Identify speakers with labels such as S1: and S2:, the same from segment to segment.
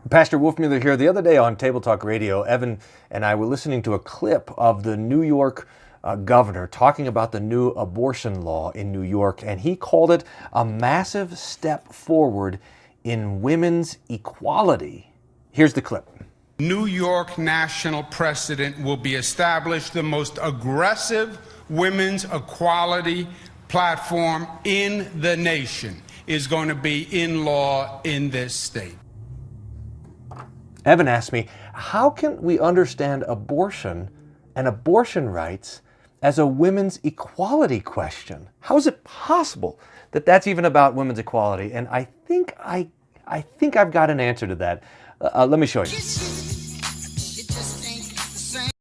S1: Pastor Wolfmueller here. The other day on Table Talk Radio, Evan and I were listening to a clip of the New York governor talking about the new abortion law in New York, and he called it a massive step forward in women's equality. Here's the clip.
S2: New York national precedent will be established, the most aggressive women's equality platform in the nation is going to be in law in this state.
S1: Evan asked me, how can we understand abortion and abortion rights as a women's equality question? How is it possible that that's even about women's equality? And I think I've got an answer to that. Let me show you.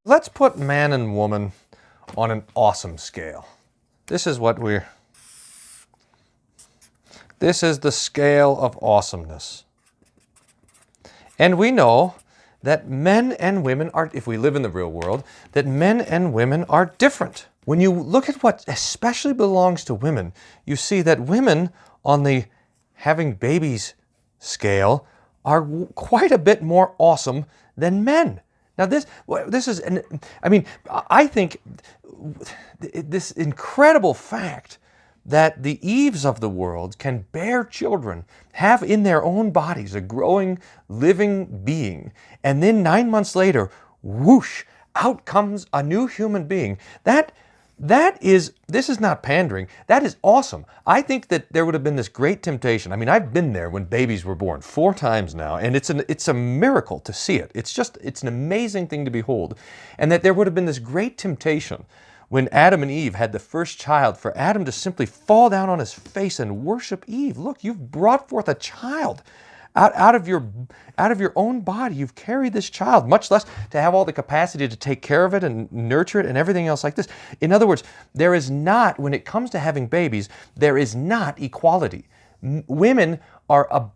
S1: Let's put man and woman on an awesome scale. This is the scale of awesomeness. And we know that men and women are, if we live in the real world, that men and women are different. When you look at what especially belongs to women, you see that women on the having babies scale are quite a bit more awesome than men. Now this is, I think this incredible fact that the Eves of the world can bear children, have in their own bodies a growing, living being, and then 9 months later, whoosh, out comes a new human being. This is not pandering. That is awesome. I think that there would have been this great temptation. I mean, I've been there when babies were born 4 times now, and it's a miracle to see it. It's an amazing thing to behold. And that there would have been this great temptation when Adam and Eve had the first child, for Adam to simply fall down on his face and worship Eve. Look, you've brought forth a child out of your own body. You've carried this child, much less to have all the capacity to take care of it and nurture it and everything else like this. In other words, there is not, when it comes to having babies, there is not equality. Women are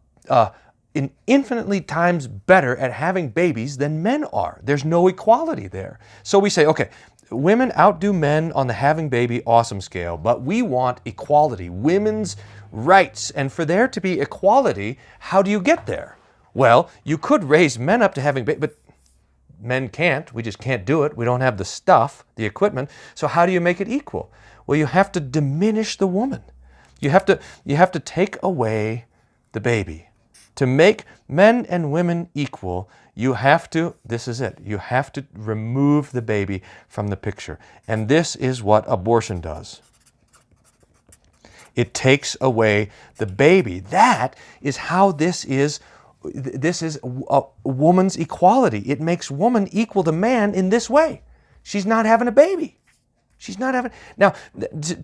S1: infinitely times better at having babies than men are. There's no equality there. So we say, okay, women outdo men on the having baby awesome scale, but we want equality, women's rights. And for there to be equality, how do you get there? Well, you could raise men up to having babies, but men can't. We just can't do it. We don't have the stuff, the equipment. So how do you make it equal? Well, you have to diminish the woman. You have to take away the baby. To make men and women equal, you have to, this is it, you have to remove the baby from the picture. And this is what abortion does. It takes away the baby. That is how this is a woman's equality. It makes woman equal to man in this way. She's not having a baby. She's not having, now,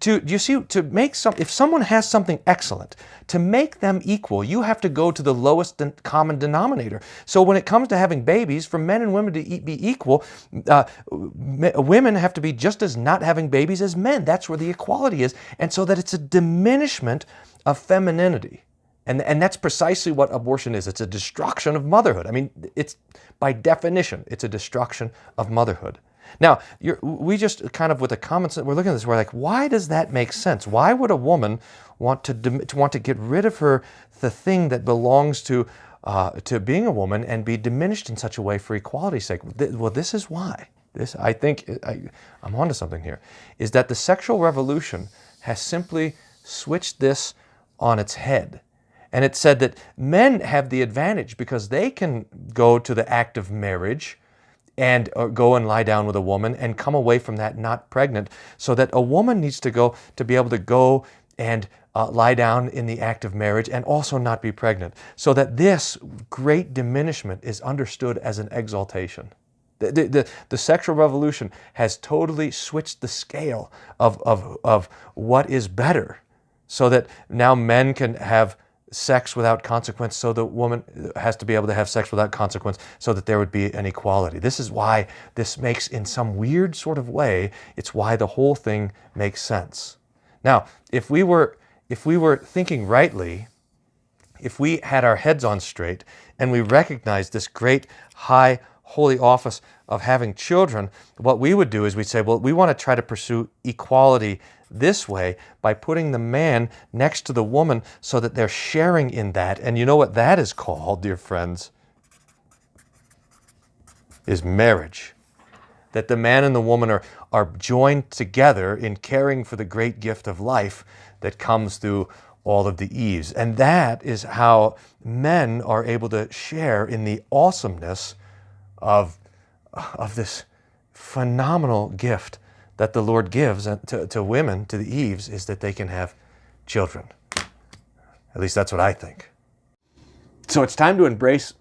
S1: you see, to make if someone has something excellent, to make them equal, you have to go to the lowest common denominator. So when it comes to having babies, for men and women to be equal, women have to be just as not having babies as men. That's where the equality is. And so that it's a diminishment of femininity. And that's precisely what abortion is. It's a destruction of motherhood. I mean, it's, by definition, it's a destruction of motherhood. Now, we just kind of with a common sense, we're looking at this, we're like, why does that make sense? Why would a woman want to get rid of the thing that belongs to being a woman and be diminished in such a way for equality's sake? Well, this is why. I think I'm onto something here, is that the sexual revolution has simply switched this on its head. And it said that men have the advantage because they can go to the act of marriage and go and lie down with a woman and come away from that not pregnant, so that a woman needs to be able to go and lie down in the act of marriage and also not be pregnant, so that this great diminishment is understood as an exaltation. The sexual revolution has totally switched the scale of what is better, so that now men can have sex without consequence, so the woman has to be able to have sex without consequence, so that there would be an equality. This is why this makes, in some weird sort of way, it's why the whole thing makes sense. Now, if we were thinking rightly, if we had our heads on straight and we recognized this great high holy office of having children, what we would do is we'd say, well, we want to try to pursue equality this way by putting the man next to the woman so that they're sharing in that. And you know what that is called, dear friends? is marriage. That the man and the woman are joined together in caring for the great gift of life that comes through all of the Eves. And that is how men are able to share in the awesomeness of this phenomenal gift that the Lord gives to women, to the Eves, is that they can have children. At least that's what I think. So it's time to embrace,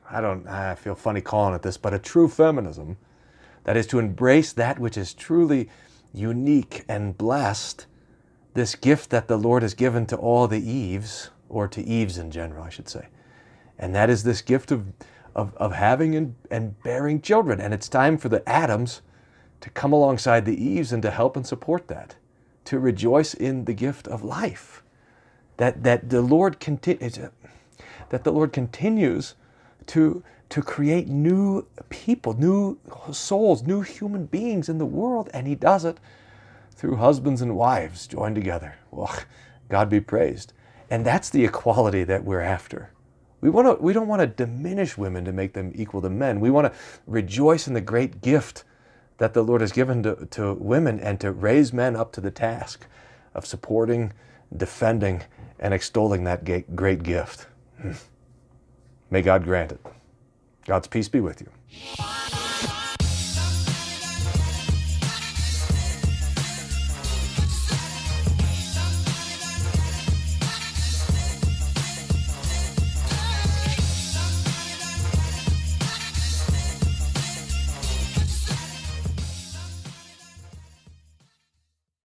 S1: I feel funny calling it this, but a true feminism. That is to embrace that which is truly unique and blessed, this gift that the Lord has given to all the Eves, or to Eves in general, I should say. And that is this gift of having and bearing children. And it's time for the Adams to come alongside the Eves and to help and support that, to rejoice in the gift of life. That the Lord continues to create new people, new souls, new human beings in the world, and He does it through husbands and wives joined together. Well, God be praised. And that's the equality that we're after. We don't want to diminish women to make them equal to men. We want to rejoice in the great gift that the Lord has given to women, and to raise men up to the task of supporting, defending, and extolling that great gift. May God grant it. God's peace be with you.